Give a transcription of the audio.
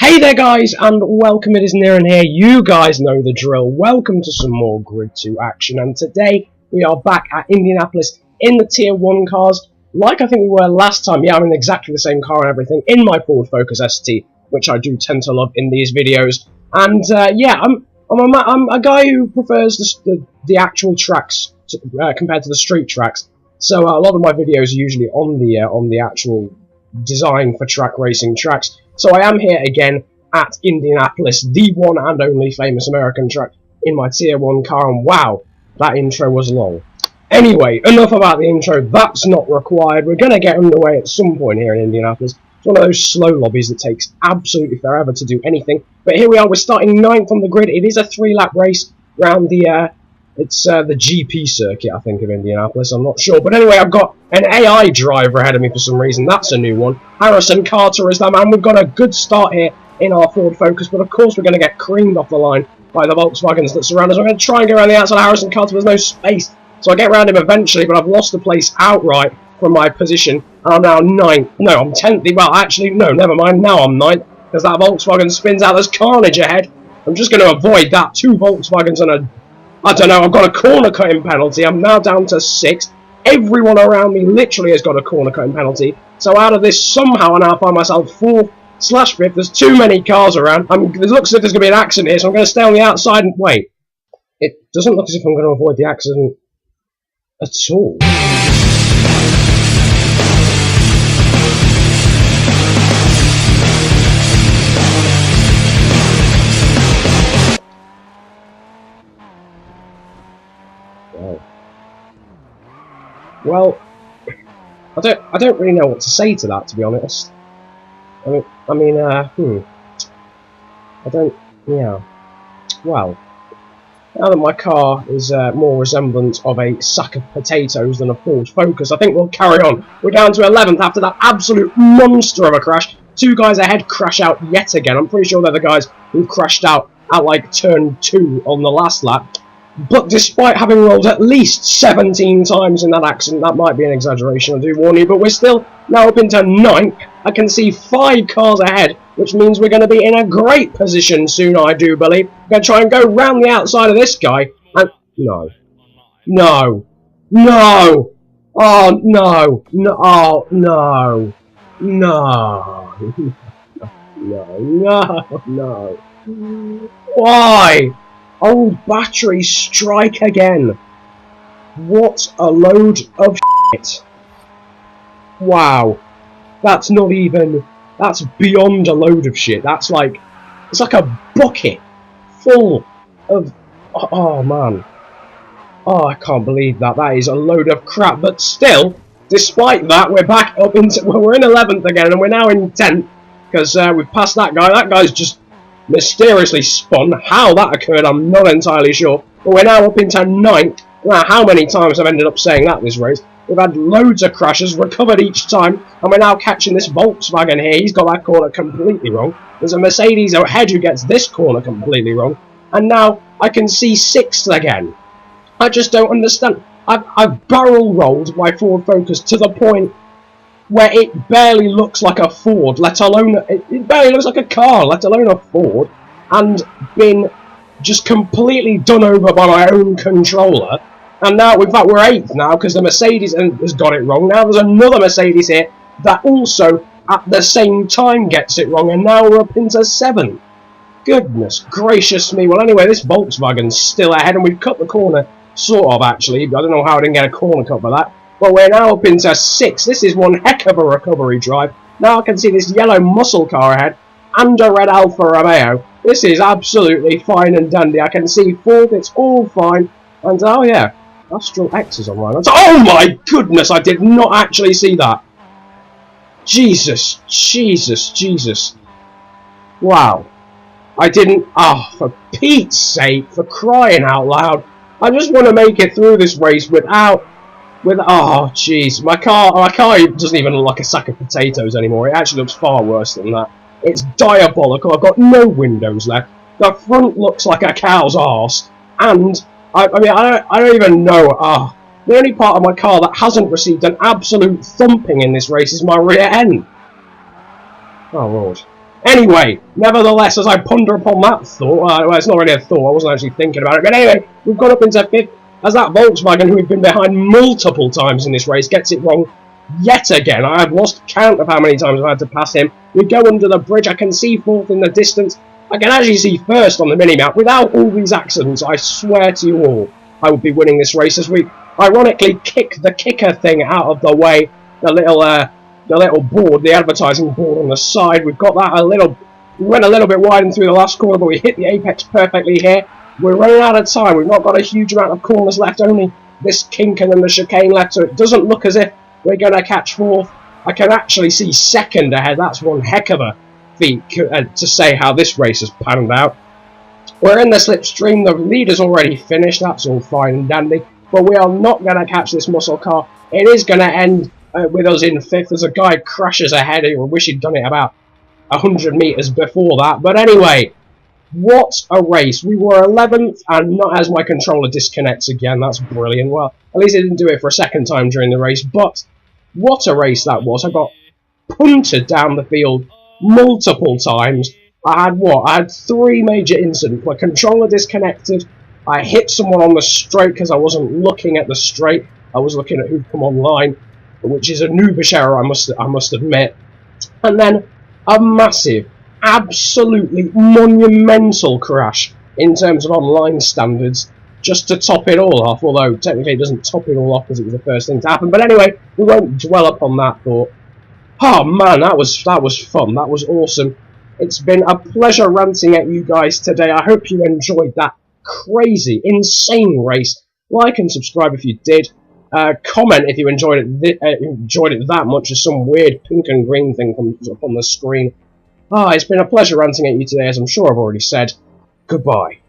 Hey there guys, and welcome, it is Niran here. You guys know the drill. Welcome to some more Grid 2 action, and today we are back at Indianapolis in the Tier 1 cars, like I think we were last time. Yeah, I'm in exactly the same car and everything, in my Ford Focus ST, which I do tend to love in these videos. And yeah, I'm a guy who prefers the actual tracks compared to the street tracks. So a lot of my videos are usually on the actual design for track racing tracks. So I am here again at Indianapolis, the one and only famous American track, in my Tier 1 car, and wow, that intro was long. Anyway, enough about the intro, that's not required. We're going to get underway at some point here in Indianapolis. It's one of those slow lobbies that takes absolutely forever to do anything. But here we are, we're starting 9th on the grid. It is a 3-lap race around the GP circuit, I think, of Indianapolis. I'm not sure. But anyway, I've got an AI driver ahead of me for some reason. That's a new one. Harrison Carter is that man. We've got a good start here in our Ford Focus, but of course we're going to get creamed off the line by the Volkswagens that surround us. I'm going to try and go around the outside of Harrison Carter. There's no space. So I get around him eventually, but I've lost the place outright from my position. And I'm now 9th. No, I'm 10th. Well, actually, no, never mind. Now I'm 9th, because that Volkswagen spins out. There's carnage ahead. I'm just going to avoid that. 2 Volkswagens and I don't know, I've got a corner cutting penalty. I'm now down to 6th. Everyone around me literally has got a corner cutting penalty. So out of this, somehow I now find myself 4th/5th. There's too many cars around. It looks as if there's going to be an accident here, so I'm going to stay on the outside and wait. It doesn't look as if I'm going to avoid the accident at all. Well, I don't really know what to say to that, to be honest. I don't, yeah. Well, now that my car is more resemblant of a sack of potatoes than a Ford Focus, I think we'll carry on. We're down to 11th after that absolute monster of a crash. 2 guys ahead crash out yet again. I'm pretty sure they're the guys who crashed out at like turn 2 on the last lap. But despite having rolled at least 17 times in that accident, that might be an exaggeration, I do warn you, but we're still now up into 9th. I can see 5 cars ahead, which means we're going to be in a great position soon, I do believe. I'm going to try and go round the outside of this guy, and... No. No. No! Oh, no. No. Oh, no. No. No. No. No. Why? Old batteries strike again. What a load of shit. Wow. That's not even... That's beyond a load of shit. That's like... It's like a bucket full of... Oh, man. Oh, I can't believe that. That is a load of crap. But still, despite that, we're back up into... Well, we're in 11th again, and we're now in 10th. Because we've passed that guy. That guy's just... mysteriously spun. How that occurred, I'm not entirely sure. But we're now up into 9th. Now, how many times I've ended up saying that this race? We've had loads of crashes, recovered each time, and we're now catching this Volkswagen here. He's got that corner completely wrong. There's a Mercedes ahead who gets this corner completely wrong. And now I can see 6th again. I just don't understand. I've barrel rolled my Ford Focus to the point where it barely looks like a Ford, let alone... It barely looks like a car, let alone a Ford, and been just completely done over by my own controller. And now, in fact, we're 8th now, because the Mercedes has got it wrong. Now there's another Mercedes here that also, at the same time, gets it wrong, and now we're up into 7th. Goodness gracious me. Well, anyway, this Volkswagen's still ahead, and we've cut the corner, sort of, actually. I don't know how I didn't get a corner cut for that. Well, we're now up into 6th. This is one heck of a recovery drive. Now I can see this yellow muscle car ahead and a red Alfa Romeo. This is absolutely fine and dandy. I can see 4th. It's all fine. And, oh yeah, Astral X is online. Oh my goodness, I did not actually see that. Jesus, Jesus, Jesus. Wow. I didn't... Oh, for Pete's sake, for crying out loud. I just want to make it through this race without... Oh, jeez. My car doesn't even look like a sack of potatoes anymore. It actually looks far worse than that. It's diabolical. I've got no windows left. The front looks like a cow's arse. And, I don't even know. The only part of my car that hasn't received an absolute thumping in this race is my rear end. Oh, Lord. Anyway, nevertheless, as I ponder upon that thought, well, it's not really a thought, I wasn't actually thinking about it, but anyway, we've gone up into 5th, as that Volkswagen, who we've been behind multiple times in this race, gets it wrong yet again. I've lost count of how many times I've had to pass him. We go under the bridge, I can see 4th in the distance, I can actually see 1st on the mini-map. Without all these accidents, I swear to you all, I would be winning this race as we ironically kick the kicker thing out of the way, the little board, the advertising board on the side. We've got that we went a little bit wide and through the last corner, but we hit the apex perfectly here. We're running out of time. We've not got a huge amount of corners left, only this kink and then the chicane left, so it doesn't look as if we're going to catch 4th. I can actually see 2nd ahead. That's one heck of a feat to say how this race has panned out. We're in the slipstream. The leader's already finished. That's all fine and dandy. But we are not going to catch this muscle car. It is going to end with us in 5th as a guy crashes ahead. I wish he'd done it about 100 metres before that. But anyway, what a race. We were 11th, and not as my controller disconnects again. That's brilliant. Well, at least it didn't do it for a second time during the race. But what a race that was. I got punted down the field multiple times. I had 3 major incidents. My controller disconnected. I hit someone on the straight because I wasn't looking at the straight. I was looking at who'd come online, which is a noobish error, I must admit. And then a massive, absolutely monumental crash in terms of online standards, just to top it all off. Although technically it doesn't top it all off because it was the first thing to happen. But anyway, we won't dwell upon that thought. Oh man, that was fun. That was awesome. It's been a pleasure ranting at you guys today. I hope you enjoyed that crazy, insane race. Like and subscribe if you did. Comment if you enjoyed it that much as some weird pink and green thing comes up on the screen. It's been a pleasure ranting at you today, as I'm sure I've already said. Goodbye.